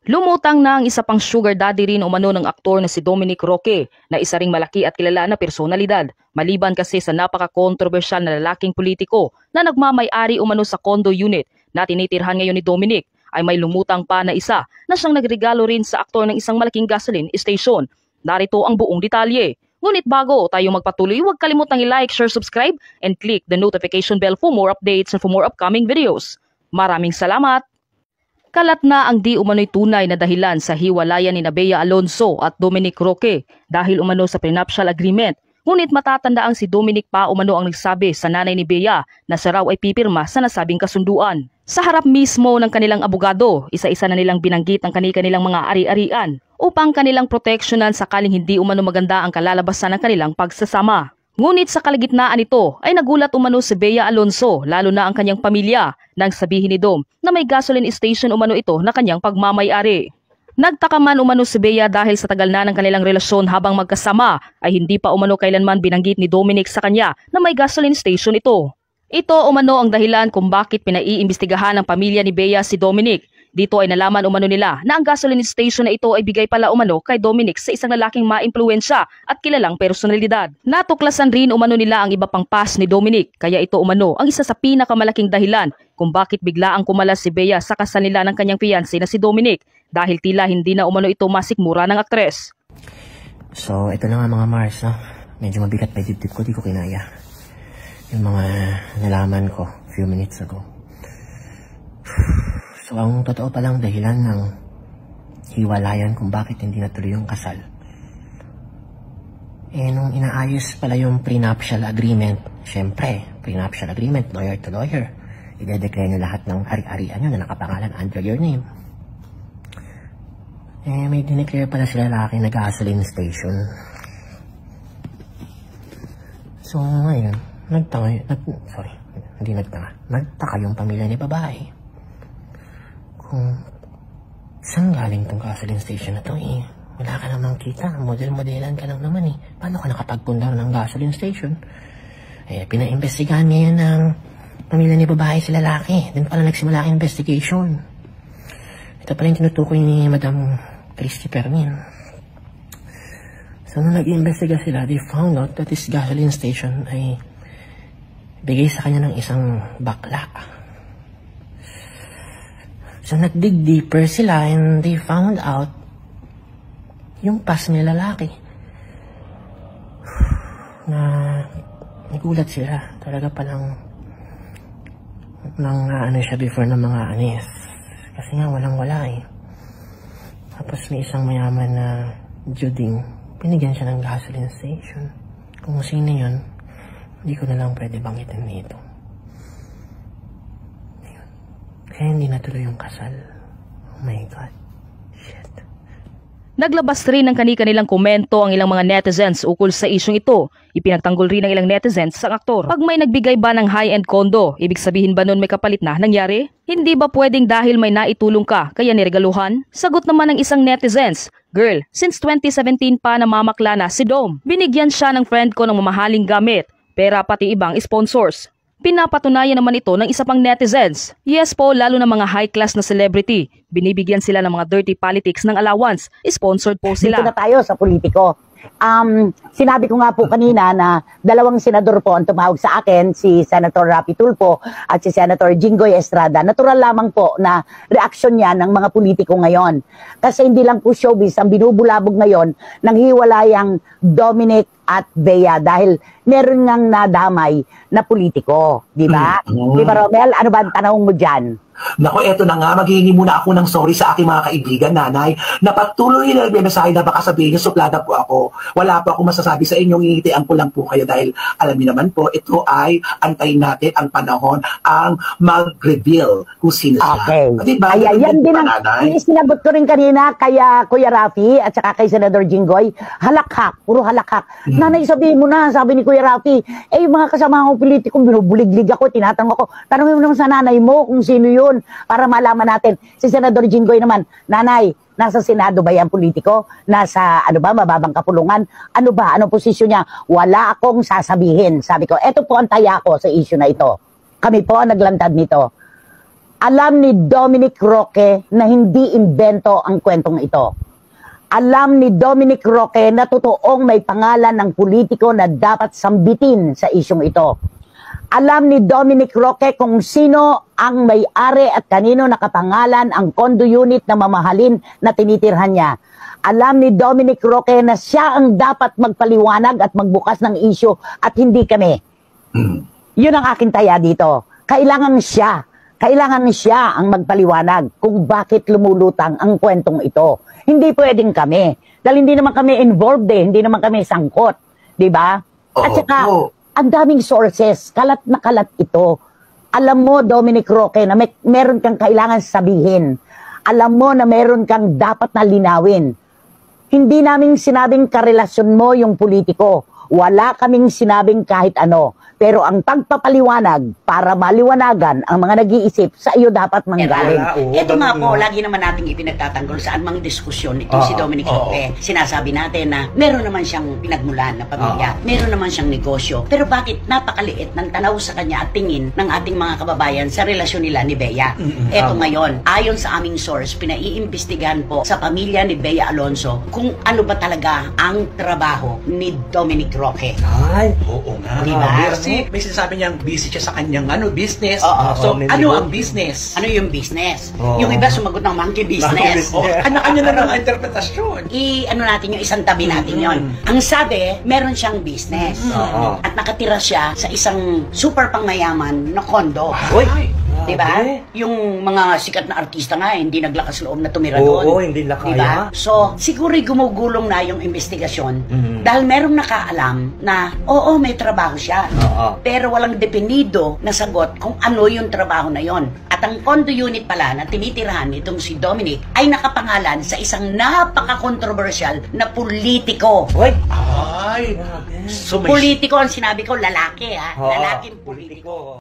Lumutang na ang isa pang sugar daddy rin umano ng aktor na si Dominic Roque na isa ring malaki at kilala na personalidad. Maliban kasi sa napaka-kontrobersyal na lalaking politiko na nagmamay-ari umano sa condo unit na tinitirhan ngayon ni Dominic, ay may lumutang pa na isa na siyang nagregalo rin sa aktor ng isang malaking gasoline station. Narito ang buong detalye. Ngunit bago tayo magpatuloy, huwag kalimutang i-like, share, subscribe, and click the notification bell for more updates and for more upcoming videos. Maraming salamat! Kalat na ang di umano'y tunay na dahilan sa hiwalayan ni Bea Alonzo at Dominic Roque dahil umano sa prenuptial agreement. Ngunit matatandaang si Dominic pa umano ang nagsabi sa nanay ni Bea na siya raw ay pipirma sa nasabing kasunduan. Sa harap mismo ng kanilang abogado, isa-isa na nilang binanggit ang kanilang mga ari-arian upang kanilang proteksyonan sakaling hindi umano maganda ang kalalabasan ng kanilang pagsasama. Ngunit sa kalagitnaan nito ay nagulat umano si Bea Alonzo, lalo na ang kanyang pamilya, nang sabihin ni Dom na may gasoline station umano ito na kanyang pagmamay-ari. Nagtaka man umano si Bea dahil sa tagal na ng kanilang relasyon habang magkasama ay hindi pa umano kailanman binanggit ni Dominic sa kanya na may gasoline station ito. Ito umano ang dahilan kung bakit pinaiimbestigahan ng pamilya ni Bea si Dominic. Dito ay nalaman umano nila na ang gasoline station na ito ay bigay pala umano kay Dominic sa isang lalaking maimpluwensya at kilalang personalidad. Natuklasan rin umano nila ang iba pang past ni Dominic, kaya ito umano ang isa sa pinakamalaking dahilan kung bakit biglaang kumalas si Bea sa kasal nila ng kanyang fiancé na si Dominic dahil tila hindi na umano ito masikmura ng aktres. So ito na nga mga Mars, no? Medyo mabigat pa yung dibdib ko, di ko kinaya yung mga nalaman ko a few minutes ago. So, ang totoo palang dahilan ng hiwalayan kung bakit hindi natuloy yung kasal. Nung inaayos pala yung prenuptial agreement, syempre, prenuptial agreement, lawyer to lawyer, i-declare nyo lahat ng ari-arian nyo na nakapangalan under your name. May dineclare pala sila lalaki na gasoline station. So, ngayon, nagtaka yung pamilya ni babae. Kung saan galing tong gasoline station na to wala ka namang kita, model-modelan ka lang naman paano ka nakapagpundar ng gasoline station? Pinaimbestigahan ngayon ng pamilya ni babae si lalaki, din pala nagsimula ang investigation. Ito pala yung tinutukoy ni Madam Christy Permin. So nung nag-iimbestiga sila, they found out that this gasoline station ay bigay sa kanya ng isang bakla. So, nag-dig deeper sila and they found out yung past ni lalaki. Na nagulat sila. Talaga palang siya before ng mga anis. Kasi nga walang-wala Tapos may isang mayaman na Juding, binigyan siya ng gasoline station. Kung sino yun, hindi ko na lang pwede banggitin dito. Kaya hindi natuloy yung kasal. Oh my God. Shit. Naglabas rin ng kani-kanilang komento ang ilang mga netizens ukol sa isyong ito. Ipinagtanggol rin ng ilang netizens sa aktor. Pag may nagbigay ba ng high-end condo, ibig sabihin ba nun may kapalit na nangyari? Hindi ba pwedeng dahil may naitulong ka, kaya niregaluhan? Sagot naman ng isang netizens, "Girl, since 2017 pa namamakla na si Dom. Binigyan siya ng friend ko ng mamahaling gamit, pera pati ibang sponsors." Pinapatunayan naman ito ng isa pang netizens. Yes po, lalo na mga high-class na celebrity. Binibigyan sila ng mga dirty politics ng allowance. Sponsored po sila. Dito na tayo sa politiko. Sinabi ko nga po kanina na dalawang senador po ang tumawag sa akin, si Senator Rapi Tulfo at si Senator Jinggoy Estrada. Natural lamang po na reaksyon yan ng mga politiko ngayon. Kasi hindi lang po showbiz ang binubulabog ngayon ng hiwalayang Dominic at Bea dahil meron ngang nadamay na politiko, di ba? Di ba, Romel? Ano ba ang tanong mo dyan? Nako, eto na nga, maghihingi muna ako ng sorry sa aking mga kaibigan, nanay, na patuloy na nagmemensahe na baka sabihin niyo, suplada po ako. Wala po akong masasabi sa inyo, ngingitian ko lang po kayo dahil alam niyo naman po, ito ay antayin natin ang panahon ang mag-reveal kung sino siya. Okay. Diba? Ay, yan din ang sinagot ko rin kanina kaya Kuya Rafi at saka kay Senador Jinggoy, halakhak, puro halakhak. Nanay, sabihin mo na, sabi ni Kuya Rafi, yung mga kasama kong politiko, binubuliglig ako, tinatanong ako, tanongin mo naman sa nanay mo kung sino yun para malaman natin. Si Senador Jinggoy naman, nanay, nasa Senado ba yan politiko? Nasa ano ba, mababang kapulungan? Ano ba? Anong posisyon niya? Wala akong sasabihin. Sabi ko, eto po ang taya ko sa issue na ito. Kami po ang naglantad nito. Alam ni Dominic Roque na hindi imbento ang kwentong ito. Alam ni Dominic Roque na totoong may pangalan ng politiko na dapat sambitin sa isyong ito. Alam ni Dominic Roque kung sino ang may-ari at kanino nakapangalan ang condo unit na mamahalin na tinitirhan niya. Alam ni Dominic Roque na siya ang dapat magpaliwanag at magbukas ng issue at hindi kami. Yun ang aking taya dito. Kailangan siya ang magpaliwanag kung bakit lumulutang ang kwentong ito. Hindi pwedeng kami. Dahil hindi naman kami involved hindi naman kami sangkot. Diba? At saka, ang daming sources, kalat na kalat ito. Alam mo, Dominic Roque, na meron kang kailangan sabihin. Alam mo na meron kang dapat na linawin. Hindi namin sinabing karelasyon mo yung politiko. Wala kaming sinabing kahit ano. Pero ang pagpapaliwanag para maliwanagan ang mga nag-iisip sa iyo dapat manggaling. Ito nga po, lagi naman nating ipinagtatanggol saan mang diskusyon itong si Dominic Roque. Sinasabi natin na meron naman siyang pinagmulan na pamilya, meron naman siyang negosyo, pero bakit napakaliit ng tanaw sa kanya at tingin ng ating mga kababayan sa relasyon nila ni Bea? Ito ngayon, ayon sa aming source, pinaiimbestigahan po sa pamilya ni Bea Alonzo kung ano ba talaga ang trabaho ni Dominic Roque. Ay, oo nga. Diba? Kasi may sinasabi niyang busy siya sa kanyang business. Oo. So, ano ang business? Ano yung business? Yung iba sumagot ng monkey business. Kanya-kanya na lang ang interpretasyon. Ano natin yung isang tabi natin yon. Ang sabi, meron siyang business. At nakatira siya sa isang super pangmayaman na kondo. Uy! Diba? Yung mga sikat na artista nga, hindi naglakas loob na tumira doon. Oo, hindi na kaya. Diba? So, siguro gumugulong na yung investigasyon dahil merong nakaalam na, oo, may trabaho siya. Pero walang definido na sagot kung ano yung trabaho na yon. At ang condo unit pala na tinitirahan nitong si Dominic ay nakapangalan sa isang napaka-controversial na politiko. Uy! Ay! So, may Politiko ang sinabi ko, lalaki ha. Lalaking politiko.